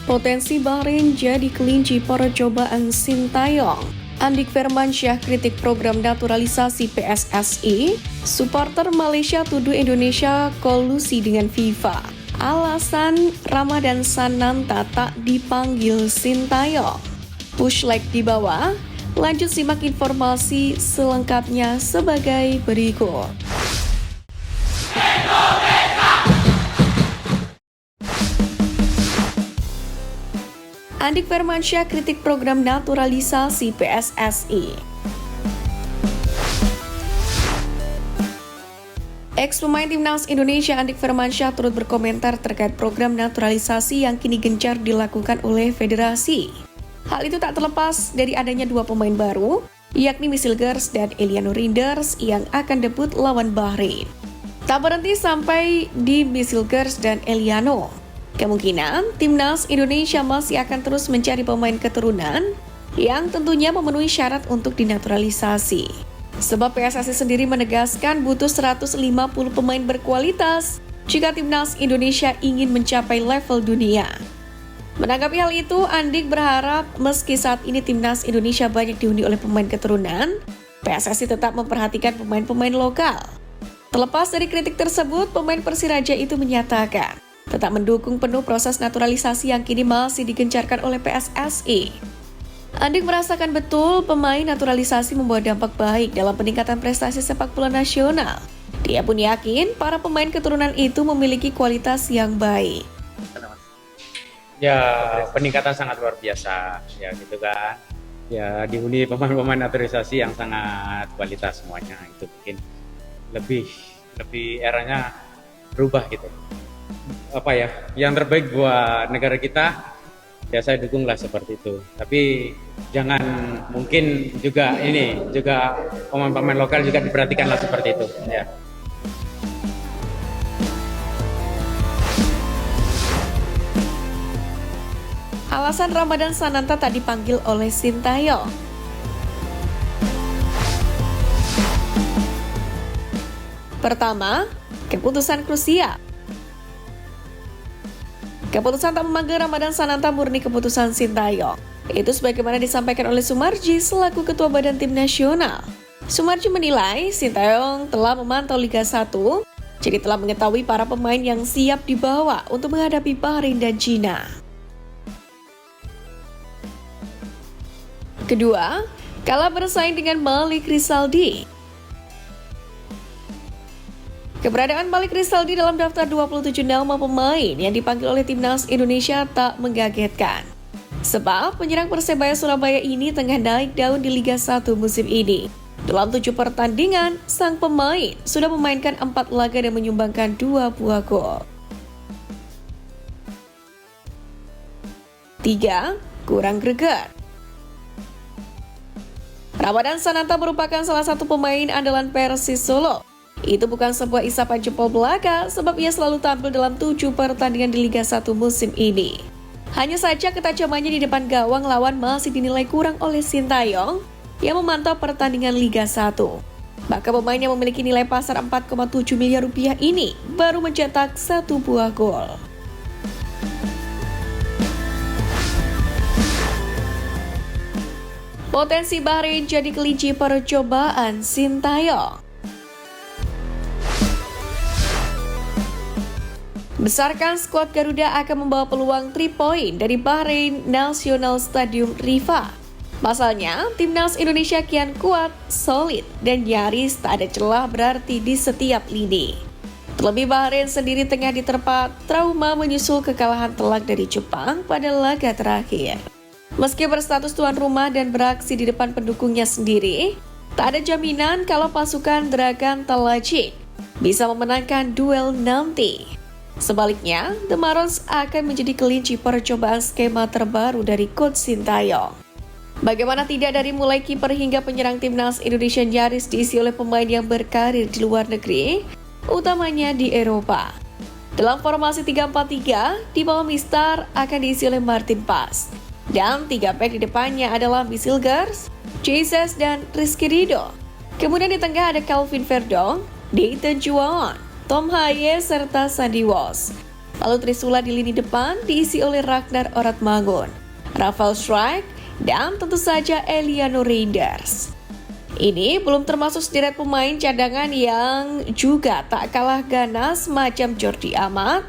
Potensi Bahrain jadi kelinci percobaan Sintayong. Andik Firmansyah kritik program naturalisasi PSSI. Supporter Malaysia tuduh Indonesia kolusi dengan FIFA. Alasan Ramadan Sananta tak dipanggil Sintayong. Push like di bawah. Lanjut simak informasi selengkapnya sebagai berikut. Andik Firmansyah kritik program naturalisasi PSSI. Ex-pemain timnas Indonesia Andik Firmansyah turut berkomentar terkait program naturalisasi yang kini gencar dilakukan oleh federasi. Hal itu tak terlepas dari adanya dua pemain baru, yakni Misilgers dan Eliano Rinders yang akan debut lawan Bahrain. Tak berhenti sampai di Misilgers dan Eliano. Kemungkinan timnas Indonesia masih akan terus mencari pemain keturunan yang tentunya memenuhi syarat untuk dinaturalisasi. Sebab PSSI sendiri menegaskan butuh 150 pemain berkualitas jika timnas Indonesia ingin mencapai level dunia. Menanggapi hal itu, Andik berharap meski saat ini timnas Indonesia banyak dihuni oleh pemain keturunan, PSSI tetap memperhatikan pemain-pemain lokal. Terlepas dari kritik tersebut, pemain Persiraja itu menyatakan tetap mendukung penuh proses naturalisasi yang kini masih digencarkan oleh PSSI. Andik merasakan betul pemain naturalisasi membawa dampak baik dalam peningkatan prestasi sepak bola nasional. Dia pun yakin para pemain keturunan itu memiliki kualitas yang baik. Ya, peningkatan sangat luar biasa, ya gitu kan. Ya, dihuni pemain-pemain naturalisasi yang sangat kualitas semuanya. Itu mungkin lebih eranya berubah gitu. Apa ya, yang terbaik buat negara kita, ya saya dukunglah seperti itu. Tapi jangan mungkin juga pemain-pemain lokal juga diperhatikanlah seperti itu. Ya. Alasan Ramadan Sananta tak dipanggil oleh Sintayong. Pertama, keputusan krusial. Keputusan tak memanggil Ramadan Sananta murni keputusan Sintayong. Itu sebagaimana disampaikan oleh Sumarji selaku Ketua Badan Tim Nasional. Sumarji menilai Sintayong telah memantau Liga 1, jadi telah mengetahui para pemain yang siap dibawa untuk menghadapi Bahrain dan Cina. Kedua, kalah bersaing dengan Malik Rizaldi. Keberadaan Malik Rizaldi dalam daftar 27 nama pemain yang dipanggil oleh timnas Indonesia tak mengagetkan. Sebab penyerang Persebaya Surabaya ini tengah naik daun di Liga 1 musim ini. Dalam 7 pertandingan, sang pemain sudah memainkan 4 laga dan menyumbangkan 2 buah gol. 3. Kurang greget. Ramadan Sananta merupakan salah satu pemain andalan Persis Solo. Itu bukan sebuah isapan jempol belaka sebab ia selalu tampil dalam 7 pertandingan di Liga 1 musim ini. Hanya saja ketajamannya di depan gawang lawan masih dinilai kurang oleh Sintayong yang memantau pertandingan Liga 1. Maka pemain yang memiliki nilai pasar 4,7 miliar rupiah ini baru mencetak 1 buah gol. Potensi Bahrain jadi kelinci percobaan Sintayong. Besarkan skuad Garuda akan membawa peluang 3 poin dari Bahrain National Stadium Rifa. Pasalnya, timnas Indonesia kian kuat, solid, dan nyaris tak ada celah berarti di setiap lini. Terlebih Bahrain sendiri tengah diterpa trauma menyusul kekalahan telak dari Jepang pada laga terakhir. Meski berstatus tuan rumah dan beraksi di depan pendukungnya sendiri, tak ada jaminan kalau pasukan Dragan Talajik bisa memenangkan duel nanti. Sebaliknya, The Marons akan menjadi kelinci percobaan skema terbaru dari Coach Sintayong. Bagaimana tidak, dari mulai kiper hingga penyerang timnas Indonesia nyaris diisi oleh pemain yang berkarir di luar negeri, utamanya di Eropa. Dalam formasi 3-4-3, di bawah Mister akan diisi oleh Martin Pas. Dan 3 back di depannya adalah Misilgers, Jesus, dan Rizky Ridho. Kemudian di tengah ada Calvin Verdong, Dayton Juan, Tom Haye, serta Sandy Walsh. Lalu Trisula di lini depan diisi oleh Ragnar Oratmangun, Rafael Strijk, dan tentu saja Eliano Reinders. Ini belum termasuk sederet pemain cadangan yang juga tak kalah ganas macam Jordi Amat,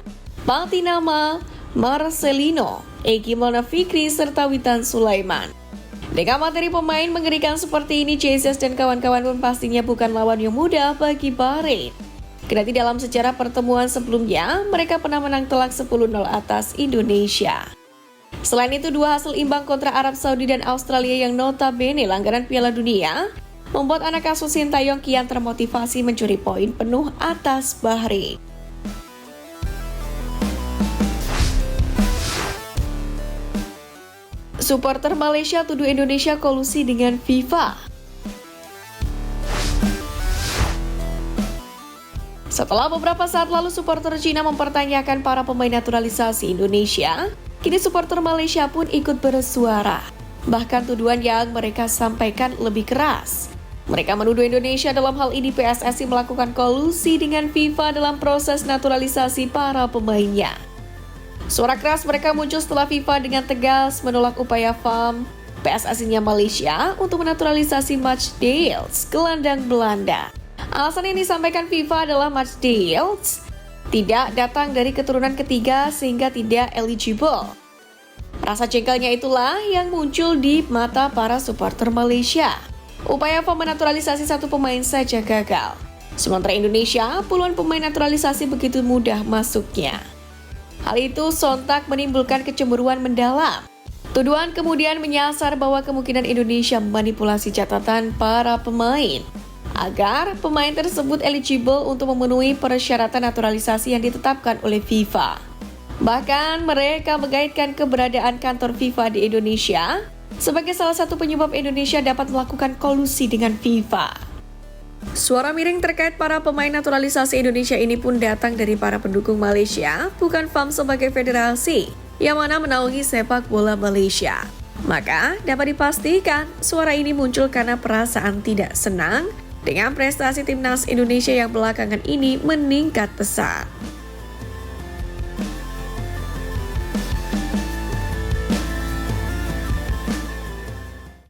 Paltinama, Marcelino, Egy Maulana Fikri, serta Witan Sulaiman. Dengan materi pemain mengerikan seperti ini, Jesus dan kawan-kawan pun pastinya bukan lawan yang mudah bagi Bahrain. Kendati dalam sejarah pertemuan sebelumnya, mereka pernah menang telak 10-0 atas Indonesia. Selain itu, dua hasil imbang kontra Arab Saudi dan Australia yang notabene langganan Piala Dunia membuat anak asuh Sintayong kian termotivasi mencuri poin penuh atas Bahrain. Supporter Malaysia tuduh Indonesia kolusi dengan FIFA. Setelah beberapa saat lalu supporter Cina mempertanyakan para pemain naturalisasi Indonesia, kini supporter Malaysia pun ikut bersuara. Bahkan tuduhan yang mereka sampaikan lebih keras. Mereka menuduh Indonesia dalam hal ini PSSI melakukan kolusi dengan FIFA dalam proses naturalisasi para pemainnya. Suara keras mereka muncul setelah FIFA dengan tegas menolak upaya FAM PSSI-nya Malaysia untuk menaturalisasi Mats Deels gelandang Belanda. Alasan yang disampaikan FIFA adalah Mats Deels tidak datang dari keturunan ketiga sehingga tidak eligible. Rasa jengkelnya itulah yang muncul di mata para supporter Malaysia. Upaya FAM menaturalisasi satu pemain saja gagal. Sementara Indonesia, puluhan pemain naturalisasi begitu mudah masuknya. Hal itu sontak menimbulkan kecemburuan mendalam. Tuduhan kemudian menyasar bahwa kemungkinan Indonesia memanipulasi catatan para pemain agar pemain tersebut eligible untuk memenuhi persyaratan naturalisasi yang ditetapkan oleh FIFA. Bahkan mereka mengaitkan keberadaan kantor FIFA di Indonesia sebagai salah satu penyebab Indonesia dapat melakukan kolusi dengan FIFA. Suara miring terkait para pemain naturalisasi Indonesia ini pun datang dari para pendukung Malaysia, bukan FAM sebagai federasi yang mana menaungi sepak bola Malaysia. Maka dapat dipastikan suara ini muncul karena perasaan tidak senang dengan prestasi timnas Indonesia yang belakangan ini meningkat pesat.